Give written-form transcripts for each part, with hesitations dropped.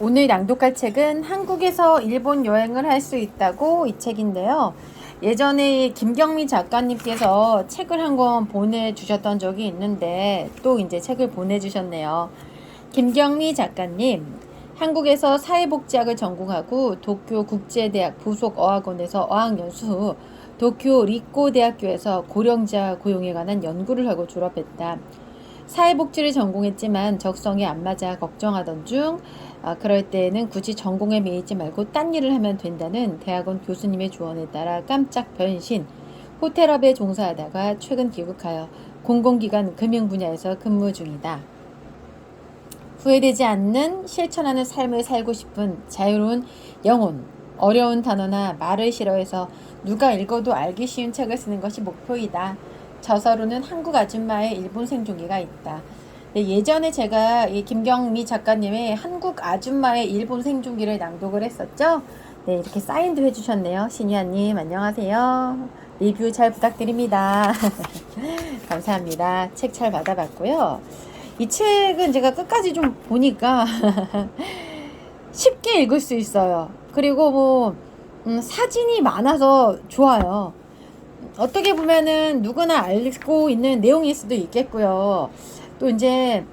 오늘 낭독할 책은 한국에서 일본 여행을 할 수 있다고 이 책인데요. 예전에 김경미 작가님께서 책을 한 권 보내주셨던 적이 있는데 또 이제 책을 보내주셨네요. 김경미 작가님, 한국에서 사회복지학을 전공하고 도쿄 국제대학 부속 어학원에서 어학연수 후 도쿄 리코 대학교에서 고령자 고용에 관한 연구를 하고 졸업했다. 사회복지를 전공했지만 적성에 안 맞아 걱정하던 중 그럴 때에는 굳이 전공에 매이지 말고 딴 일을 하면 된다는 대학원 교수님의 조언에 따라 깜짝 변신, 호텔업에 종사하다가 최근 귀국하여 공공기관 금융 분야에서 근무 중이다. 후회되지 않는 실천하는 삶을 살고 싶은 자유로운 영혼, 어려운 단어나 말을 싫어해서 누가 읽어도 알기 쉬운 책을 쓰는 것이 목표이다. 저서로는 한국 아줌마의 일본 생존기가 있다. 네, 예전에 제가 이 김경미 작가님의 한국 아줌마의 일본 생존기를 낭독을 했었죠. 네, 이렇게 사인도 해주셨네요. 신희아님 안녕하세요. 리뷰 잘 부탁드립니다. 감사합니다. 책 잘 받아봤고요. 이 책은 제가 끝까지 좀 보니까 쉽게 읽을 수 있어요. 그리고 뭐 사진이 많아서 좋아요. 어떻게 보면은 누구나 알고 있는 내용일 수도 있겠고요. 또 이제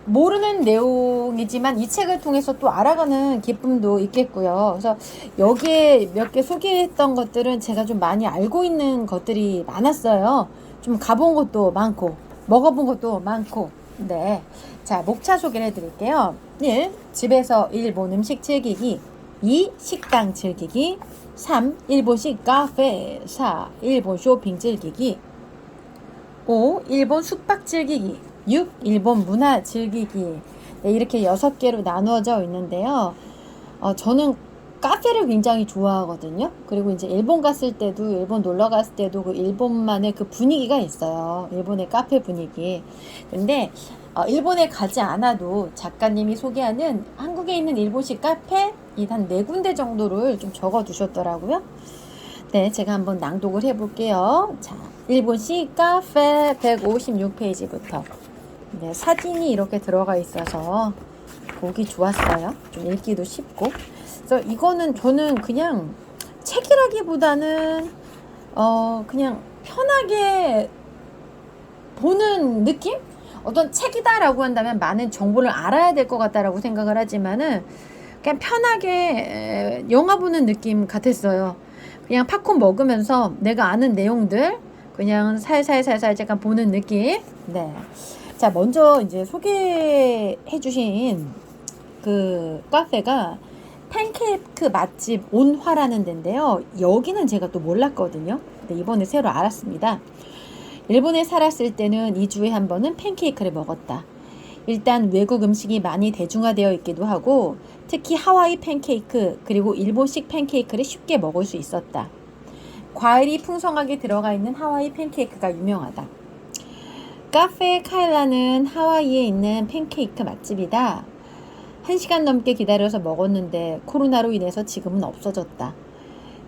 모르는 내용이지만 이 책을 통해서 또 알아가는 기쁨도 있겠고요. 그래서 여기에 몇 개 소개했던 것들은 제가 좀 많이 알고 있는 것들이 많았어요. 좀 가본 것도 많고 먹어본 것도 많고. 네. 자, 목차 소개를 해드릴게요. 1. 집에서 일본 음식 즐기기. 2. 식당 즐기기. 3. 일본식 카페. 4. 일본 쇼핑 즐기기. 5. 일본 숙박 즐기기. 6. 일본 문화 즐기기. 네, 이렇게 6개로 나누어져 있는데요. 저는 카페를 굉장히 좋아하거든요. 그리고 이제 일본 갔을 때도, 일본 놀러 갔을 때도 그 일본만의 그 분위기가 있어요. 일본의 카페 분위기. 근데 일본에 가지 않아도 작가님이 소개하는 한국에 있는 일본식 카페 한 4군데 정도를 좀 적어 두셨더라고요. 네, 제가 한번 낭독을 해볼게요. 자, 일본식 카페 156페이지부터. 네, 사진이 이렇게 들어가 있어서 보기 좋았어요. 좀 읽기도 쉽고. 그래서 이거는 저는 그냥 책이라기보다는 그냥 편하게 보는 느낌? 어떤 책이다라고 한다면 많은 정보를 알아야 될 것 같다라고 생각을 하지만은 그냥 편하게 영화 보는 느낌 같았어요. 그냥 팝콘 먹으면서 내가 아는 내용들 그냥 살살살살 잠깐 보는 느낌. 네. 자, 먼저 이제 소개해 주신 그 카페가 팬케이크 맛집 온화라는 데인데요. 여기는 제가 또 몰랐거든요. 근데 이번에 새로 알았습니다. 일본에 살았을 때는 2주에 한 번은 팬케이크를 먹었다. 일단 외국 음식이 많이 대중화되어 있기도 하고 특히 하와이 팬케이크 그리고 일본식 팬케이크를 쉽게 먹을 수 있었다. 과일이 풍성하게 들어가 있는 하와이 팬케이크가 유명하다. 카페 카일라는 하와이에 있는 팬케이크 맛집이다. 1시간 넘게 기다려서 먹었는데 코로나로 인해서 지금은 없어졌다.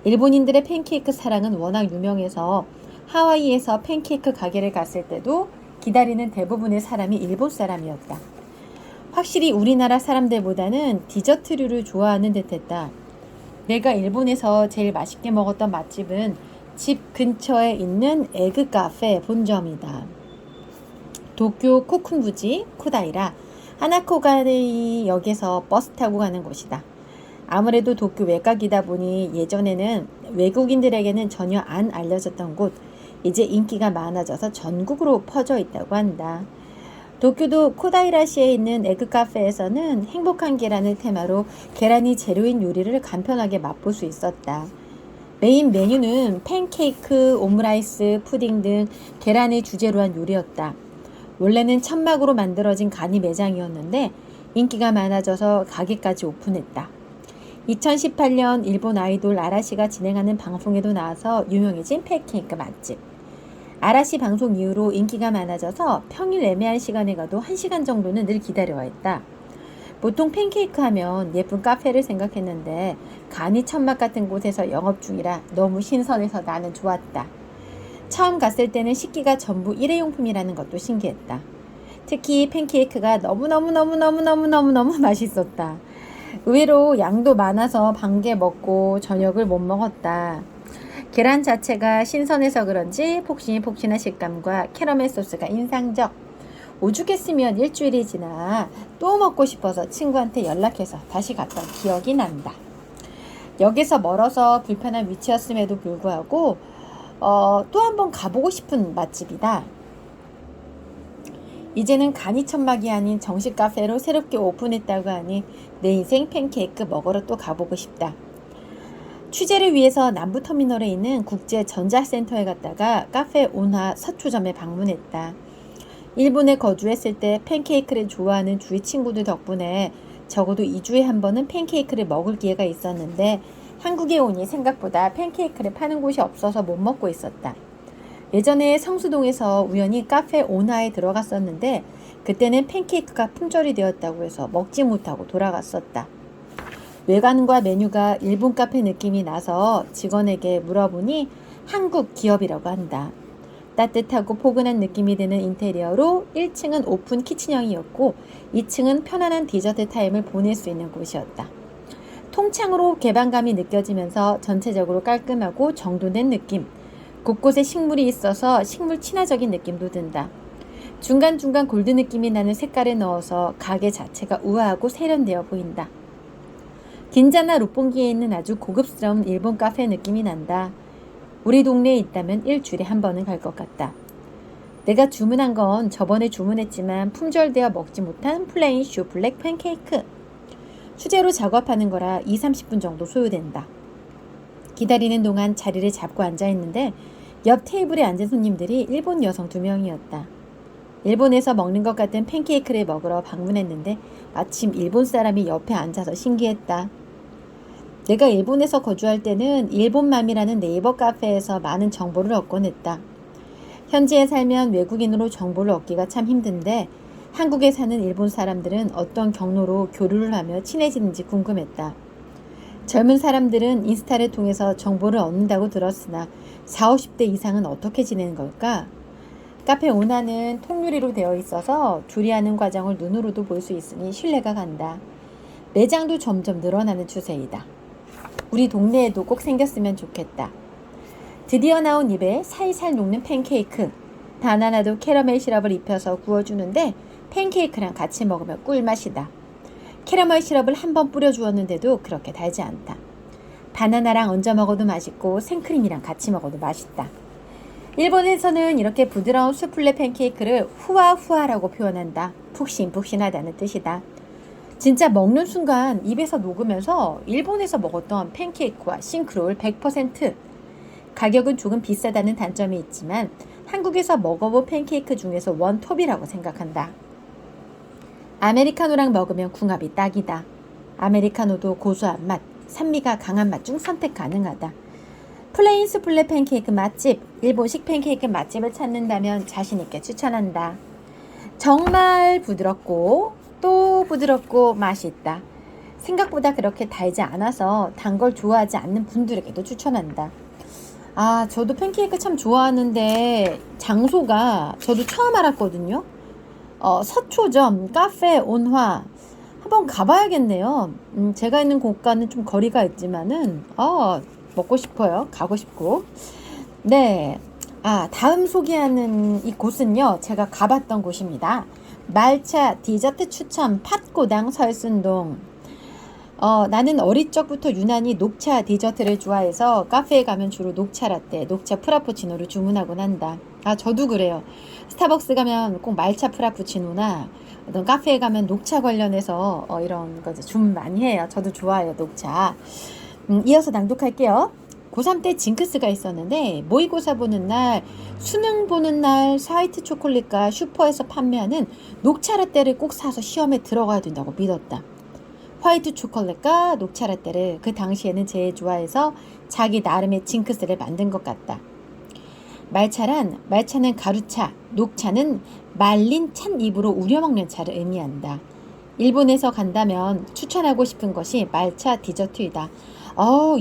일본인들의 팬케이크 사랑은 워낙 유명해서 하와이에서 팬케이크 가게를 갔을 때도 기다리는 대부분의 사람이 일본 사람이었다. 확실히 우리나라 사람들보다는 디저트류를 좋아하는 듯했다. 내가 일본에서 제일 맛있게 먹었던 맛집은 집 근처에 있는 에그 카페 본점이다. 도쿄 코쿤부지 코다이라 하나코가리 역에서 버스 타고 가는 곳이다. 아무래도 도쿄 외곽이다 보니 예전에는 외국인들에게는 전혀 안 알려졌던 곳, 이제 인기가 많아져서 전국으로 퍼져 있다고 한다. 도쿄도 코다이라시에 있는 에그 카페에서는 행복한 계란을 테마로 계란이 재료인 요리를 간편하게 맛볼 수 있었다. 메인 메뉴는 팬케이크, 오므라이스, 푸딩 등 계란을 주제로 한 요리였다. 원래는 천막으로 만들어진 간이 매장이었는데 인기가 많아져서 가게까지 오픈했다. 2018년 일본 아이돌 아라시가 진행하는 방송에도 나와서 유명해진 팬케이크 맛집. 아라시 방송 이후로 인기가 많아져서 평일 애매한 시간에 가도 1시간 정도는 늘 기다려야 했다. 보통 팬케이크 하면 예쁜 카페를 생각했는데 간이 천막 같은 곳에서 영업 중이라 너무 신선해서 나는 좋았다. 처음 갔을 때는 식기가 전부 일회용품이라는 것도 신기했다. 특히 팬케이크가 너무너무너무너무너무너무너무 맛있었다. 의외로 양도 많아서 반 개 먹고 저녁을 못 먹었다. 계란 자체가 신선해서 그런지 폭신폭신한 식감과 캐러멜 소스가 인상적. 오죽했으면 일주일이 지나 또 먹고 싶어서 친구한테 연락해서 다시 갔던 기억이 난다. 역에서 멀어서 불편한 위치였음에도 불구하고 또 한 번 가보고 싶은 맛집이다. 이제는 간이천막이 아닌 정식 카페로 새롭게 오픈했다고 하니 내 인생 팬케이크 먹으러 또 가보고 싶다. 취재를 위해서 남부터미널에 있는 국제전자센터에 갔다가 카페 온화 서초점에 방문했다. 일본에 거주했을 때 팬케이크를 좋아하는 주위 친구들 덕분에 적어도 2주에 한 번은 팬케이크를 먹을 기회가 있었는데 한국에 오니 생각보다 팬케이크를 파는 곳이 없어서 못 먹고 있었다. 예전에 성수동에서 우연히 카페 온화에 들어갔었는데 그때는 팬케이크가 품절이 되었다고 해서 먹지 못하고 돌아갔었다. 외관과 메뉴가 일본 카페 느낌이 나서 직원에게 물어보니 한국 기업이라고 한다. 따뜻하고 포근한 느낌이 드는 인테리어로 1층은 오픈 키친형이었고 2층은 편안한 디저트 타임을 보낼 수 있는 곳이었다. 통창으로 개방감이 느껴지면서 전체적으로 깔끔하고 정돈된 느낌. 곳곳에 식물이 있어서 식물 친화적인 느낌도 든다. 중간중간 골드 느낌이 나는 색깔을 넣어서 가게 자체가 우아하고 세련되어 보인다. 긴자나 롯본기에 있는 아주 고급스러운 일본 카페 느낌이 난다. 우리 동네에 있다면 일주일에 한 번은 갈 것 같다. 내가 주문한 건 저번에 주문했지만 품절되어 먹지 못한 플레인 슈플렉 팬케이크. 수제로 작업하는 거라 20-30분 정도 소요된다. 기다리는 동안 자리를 잡고 앉아있는데 옆 테이블에 앉은 손님들이 일본 여성 2명이었다. 일본에서 먹는 것 같은 팬케이크를 먹으러 방문했는데 마침 일본 사람이 옆에 앉아서 신기했다. 내가 일본에서 거주할 때는 일본맘이라는 네이버 카페에서 많은 정보를 얻곤 했다. 현지에 살면 외국인으로 정보를 얻기가 참 힘든데 한국에 사는 일본 사람들은 어떤 경로로 교류를 하며 친해지는지 궁금했다. 젊은 사람들은 인스타를 통해서 정보를 얻는다고 들었으나 40, 50대 이상은 어떻게 지내는 걸까? 카페 온화는 통유리로 되어 있어서 조리하는 과정을 눈으로도 볼 수 있으니 신뢰가 간다. 매장도 점점 늘어나는 추세이다. 우리 동네에도 꼭 생겼으면 좋겠다. 드디어 나온 입에 살살 녹는 팬케이크. 바나나도 캐러멜 시럽을 입혀서 구워주는데 팬케이크랑 같이 먹으면 꿀맛이다. 캐러멜 시럽을 한 번 뿌려주었는데도 그렇게 달지 않다. 바나나랑 얹어 먹어도 맛있고 생크림이랑 같이 먹어도 맛있다. 일본에서는 이렇게 부드러운 수플레 팬케이크를 후아후아라고 표현한다. 푹신푹신하다는 뜻이다. 진짜 먹는 순간 입에서 녹으면서 일본에서 먹었던 팬케이크와 싱크로율 100%. 가격은 조금 비싸다는 단점이 있지만 한국에서 먹어본 팬케이크 중에서 원톱이라고 생각한다. 아메리카노랑 먹으면 궁합이 딱이다. 아메리카노도 고소한 맛, 산미가 강한 맛 중 선택 가능하다. 플레인 수플레 팬케이크 맛집, 일본식 팬케이크 맛집을 찾는다면 자신있게 추천한다. 정말 부드럽고 또 부드럽고 맛있다. 생각보다 그렇게 달지 않아서 단 걸 좋아하지 않는 분들에게도 추천한다. 저도 팬케이크 참 좋아하는데 장소가 저도 처음 알았거든요. 서초점 카페 온화 한번 가봐야겠네요. 제가 있는 곳과는 좀 거리가 있지만은 먹고 싶어요. 가고 싶고. 네. 다음 소개하는 이 곳은요. 제가 가봤던 곳입니다. 말차 디저트 추천 팥고당 설순동. 나는 어릴 적부터 유난히 녹차 디저트를 좋아해서 카페에 가면 주로 녹차 라떼, 녹차 프라푸치노를 주문하곤 한다. 저도 그래요. 스타벅스 가면 꼭 말차 프라푸치노나 어떤 카페에 가면 녹차 관련해서 이런 거 주문 많이 해요. 저도 좋아해요, 녹차. 이어서 낭독할게요. 고3 때 징크스가 있었는데 모의고사 보는 날, 수능 보는 날 화이트 초콜릿과 슈퍼에서 판매하는 녹차 라떼를 꼭 사서 시험에 들어가야 된다고 믿었다. 화이트 초콜릿과 녹차 라떼를 그 당시에는 제일 좋아해서 자기 나름의 징크스를 만든 것 같다. 말차는 가루차, 녹차는 말린 찬 잎으로 우려먹는 차를 의미한다. 일본에서 간다면 추천하고 싶은 것이 말차 디저트이다.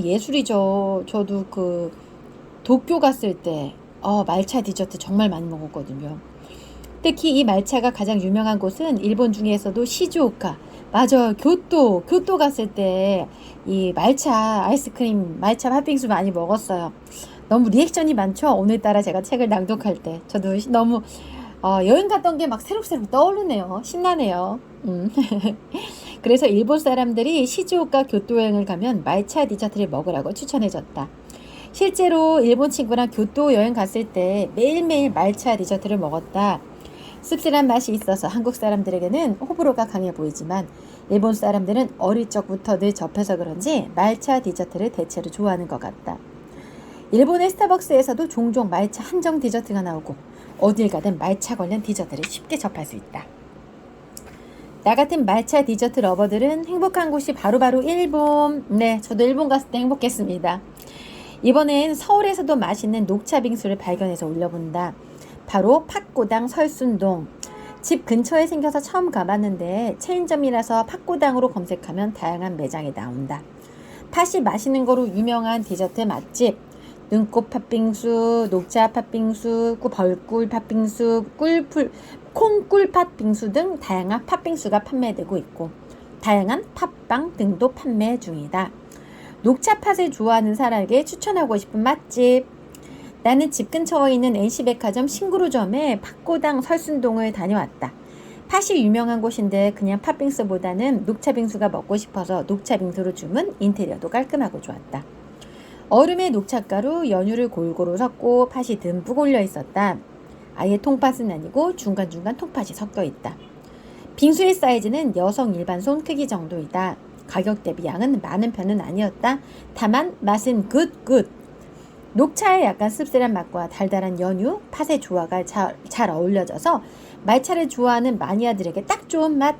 예술이죠. 저도 도쿄 갔을 때 말차 디저트 정말 많이 먹었거든요. 특히 이 말차가 가장 유명한 곳은 일본 중에서도 시즈오카. 맞아요. 교토 갔을 때 이 말차 아이스크림, 말차 팥빙수 많이 먹었어요. 너무 리액션이 많죠? 오늘따라 제가 책을 낭독할 때. 저도 너무 여행 갔던 게 막 새록새록 떠오르네요. 신나네요. 그래서 일본 사람들이 시즈오카 교토 여행을 가면 말차 디저트를 먹으라고 추천해줬다. 실제로 일본 친구랑 교토 여행 갔을 때 매일매일 말차 디저트를 먹었다. 씁쓸한 맛이 있어서 한국 사람들에게는 호불호가 강해 보이지만 일본 사람들은 어릴 적부터 늘 접해서 그런지 말차 디저트를 대체로 좋아하는 것 같다. 일본의 스타벅스에서도 종종 말차 한정 디저트가 나오고 어딜 가든 말차 관련 디저트를 쉽게 접할 수 있다. 나 같은 말차 디저트 러버들은 행복한 곳이 바로바로 일본. 네, 저도 일본 갔을 때 행복했습니다. 이번엔 서울에서도 맛있는 녹차 빙수를 발견해서 올려본다. 바로 팥고당 설순동. 집 근처에 생겨서 처음 가봤는데 체인점이라서 팥고당으로 검색하면 다양한 매장이 나온다. 팥이 맛있는 거로 유명한 디저트 맛집. 눈꽃 팥빙수, 녹차 팥빙수, 벌꿀 팥빙수, 콩꿀 팥빙수 등 다양한 팥빙수가 판매되고 있고 다양한 팥빵 등도 판매 중이다. 녹차 팥을 좋아하는 사람에게 추천하고 싶은 맛집. 나는 집 근처에 있는 NC백화점 신구루점에 팥고당 설순동을 다녀왔다. 팥이 유명한 곳인데 그냥 팥빙수보다는 녹차빙수가 먹고 싶어서 녹차빙수로 주문, 인테리어도 깔끔하고 좋았다. 얼음에 녹차가루, 연유를 골고루 섞고 팥이 듬뿍 올려 있었다. 아예 통팥은 아니고 중간중간 통팥이 섞여 있다. 빙수의 사이즈는 여성 일반 손 크기 정도이다. 가격 대비 양은 많은 편은 아니었다. 다만 맛은 굿. 녹차의 약간 씁쓸한 맛과 달달한 연유, 팥의 조화가 잘 어울려져서 말차를 좋아하는 마니아들에게 딱 좋은 맛.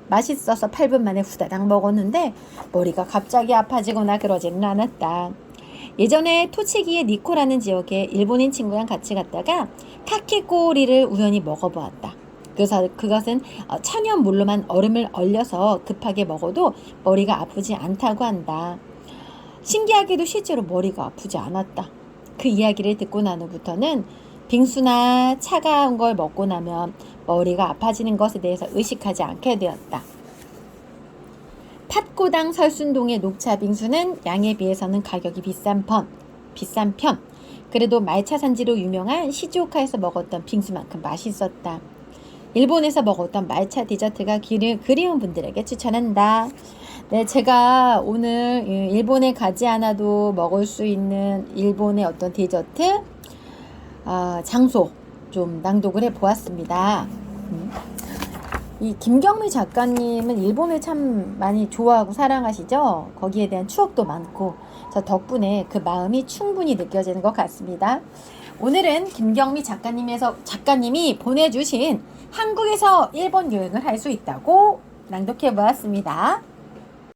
맛있어서 8분 만에 후다닥 먹었는데 머리가 갑자기 아파지거나 그러지는 않았다. 예전에 토치기의 니코라는 지역에 일본인 친구랑 같이 갔다가 카키꼬리를 우연히 먹어보았다. 그래서 그것은 천연물로만 얼음을 얼려서 급하게 먹어도 머리가 아프지 않다고 한다. 신기하게도 실제로 머리가 아프지 않았다. 그 이야기를 듣고 난 후부터는 빙수나 차가운 걸 먹고 나면 머리가 아파지는 것에 대해서 의식하지 않게 되었다. 팥고당 설순동의 녹차 빙수는 양에 비해서는 가격이 비싼 편. 그래도 말차 산지로 유명한 시즈오카에서 먹었던 빙수만큼 맛있었다. 일본에서 먹었던 말차 디저트가 그리운 분들에게 추천한다. 네, 제가 오늘 일본에 가지 않아도 먹을 수 있는 일본의 어떤 디저트 장소 좀 낭독을 해보았습니다. 이 김경미 작가님은 일본을 참 많이 좋아하고 사랑하시죠? 거기에 대한 추억도 많고 저 덕분에 그 마음이 충분히 느껴지는 것 같습니다. 오늘은 김경미 작가님이 보내주신 한국에서 일본 여행을 할 수 있다고 낭독해 보았습니다.